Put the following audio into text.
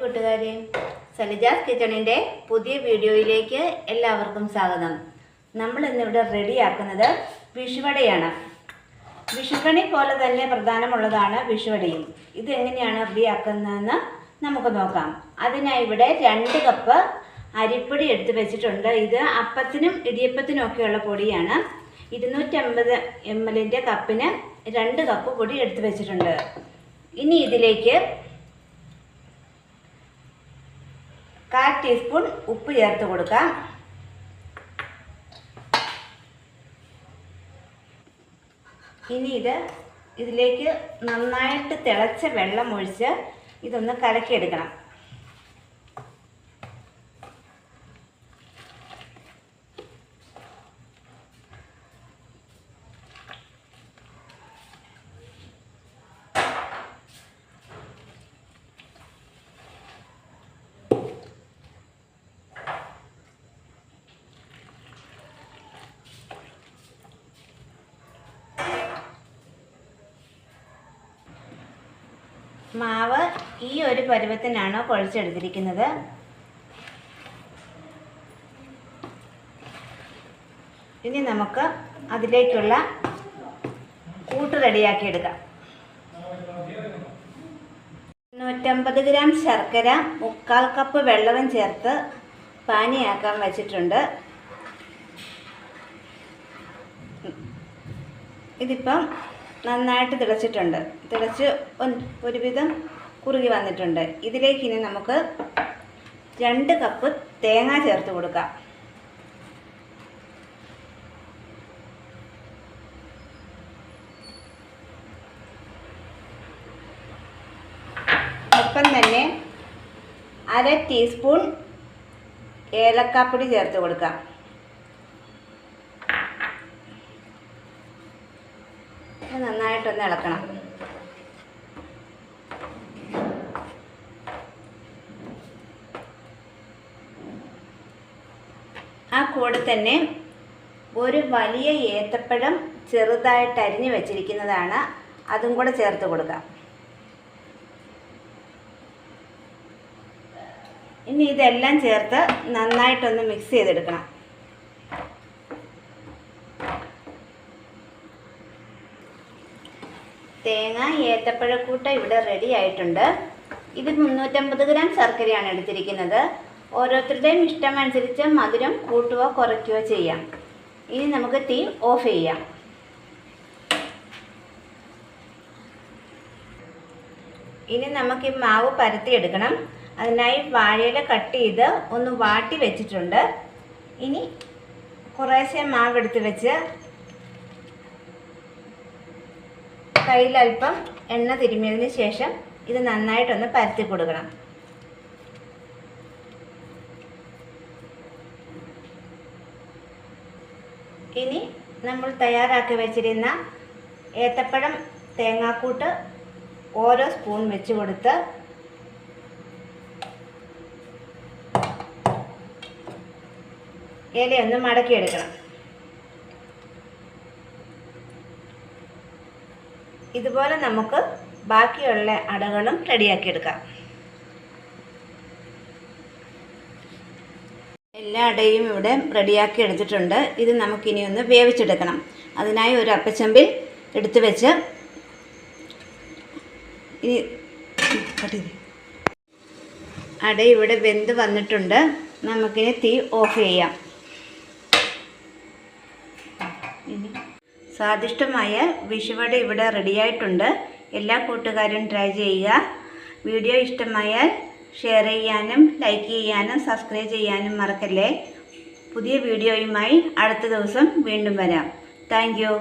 കൂട്ടുകാരെ, സലിജാസ് കിച്ചണിൻ്റെ പുതിയ വീഡിയോയിലേക്ക് എല്ലാവർക്കും സ്വാഗതം. നമ്മൾ ഇന്നിവിടെ റെഡിയാക്കുന്നത് വിഷുവടയാണ്. വിഷുക്കണി പോലെ തന്നെ പ്രധാനമുള്ളതാണ് വിഷുവടയും. ഇതെങ്ങനെയാണ് റെഡിയാക്കുന്നതെന്ന് നമുക്ക് നോക്കാം. അതിനായി ഇവിടെ 2 കപ്പ് അരിപ്പൊടി എടുത്ത് വെച്ചിട്ടുണ്ട്. ഇത് അപ്പത്തിനും ഇടിയപ്പത്തിനും ഒക്കെയുള്ള പൊടിയാണ്. 250 ml കപ്പിന് 2 കപ്പ് പൊടി എടുത്ത് വെച്ചിട്ടുണ്ട്. ഇനി ഇതിലേക്ക് 1/4 ടീസ്പൂൺ ഉപ്പ് ചേർത്ത് കൊടുക്കാം. ഇനി ഇതിലേക്ക് നന്നായിട്ട് തിളച്ച വെള്ളം ഒഴിച്ച് ഇതൊന്ന് കലക്കിയെടുക്കണം. മാവ് ഈ ഒരു പരുവത്തിനാണ് കുഴച്ചെടുത്തിരിക്കുന്നത്. ഇനി നമുക്ക് അതിലേക്കുള്ള കൂട്ട് റെഡിയാക്കി എടുക്കാം. 150 ഗ്രാം ശർക്കര 1/4 കപ്പ് വെള്ളവും ചേർത്ത് പാനിയാക്കാൻ വെച്ചിട്ടുണ്ട്. ഇതിപ്പം നന്നായിട്ട് തിളച്ചിട്ടുണ്ട്. തിളച്ച് ഒരുവിധം കുറുകി വന്നിട്ടുണ്ട്. ഇതിലേക്ക് ഇനി നമുക്ക് 2 കപ്പ് തേങ്ങ ചേർത്ത് കൊടുക്കാം. ഒപ്പം തന്നെ 1/2 ടീസ്പൂൺ ഏലക്കാപ്പൊടി ചേർത്ത് കൊടുക്കാം. നന്നായിട്ടൊന്ന് ഇളക്കണം. ആ കൂടെ തന്നെ ഒരു വലിയ ഏത്തപ്പഴം ചെറുതായിട്ട് അരിഞ്ഞു വെച്ചിരിക്കുന്നതാണ്, അതും കൂടെ ചേർത്ത് കൊടുക്കാം. ഇനി ഇതെല്ലാം ചേർത്ത് നന്നായിട്ടൊന്ന് മിക്സ് ചെയ്തെടുക്കണം. തേങ്ങ ഏത്തപ്പഴക്കൂട്ട് ഇവിടെ റെഡി ആയിട്ടുണ്ട്. ഇത് 350 ഗ്രാം ശർക്കരയാണ് എടുത്തിരിക്കുന്നത്. ഓരോരുത്തരുടെയും ഇഷ്ടമനുസരിച്ച് മധുരം കൂട്ടുകയോ കുറയ്ക്കുകയോ ചെയ്യാം. ഇനി നമുക്ക് തീ ഓഫ് ചെയ്യാം. ഇനി നമുക്ക് ഈ മാവ് പരത്തിയെടുക്കണം. അതിനായി വാഴയില കട്ട് ചെയ്ത് ഒന്ന് വാട്ടി വെച്ചിട്ടുണ്ട്. ഇനി കുറേശ്ശെ മാവ് എടുത്ത് വെച്ച് കയ്യിലൽപ്പം എണ്ണ തിരുമ്മിയതിന് ശേഷം ഇത് നന്നായിട്ടൊന്ന് പരത്തി കൊടുക്കണം. ഇനി നമ്മൾ തയ്യാറാക്കി വെച്ചിരുന്ന ഏത്തപ്പഴം തേങ്ങാക്കൂട്ട് ഓരോ സ്പൂൺ വെച്ച് കൊടുത്ത് ഇലയൊന്ന് മടക്കിയെടുക്കണം. ഇതുപോലെ നമുക്ക് ബാക്കിയുള്ള അടകളും റെഡിയാക്കിയെടുക്കാം. എല്ലാ അടയും ഇവിടെ റെഡിയാക്കി എടുത്തിട്ടുണ്ട്. ഇത് നമുക്കിനി ഒന്ന് വേവിച്ചെടുക്കണം. അതിനായി ഒരു അപ്പച്ചമ്പിൽ എടുത്ത് വെച്ച് ഇനി അട ഇവിടെ വെന്ത് വന്നിട്ടുണ്ട്. നമുക്കിനി തീ ഓഫ് ചെയ്യാം. സ്വാദിഷ്ടമായ വിഷുവട ഇവിടെ റെഡിയായിട്ടുണ്ട്. എല്ലാ കൂട്ടുകാരും ട്രൈ ചെയ്യുക. വീഡിയോ ഇഷ്ടമായാൽ ഷെയർ ചെയ്യാനും ലൈക്ക് ചെയ്യാനും സബ്സ്ക്രൈബ് ചെയ്യാനും മറക്കല്ലേ. പുതിയ വീഡിയോയുമായി അടുത്ത ദിവസം വീണ്ടും വരാം. Thank you.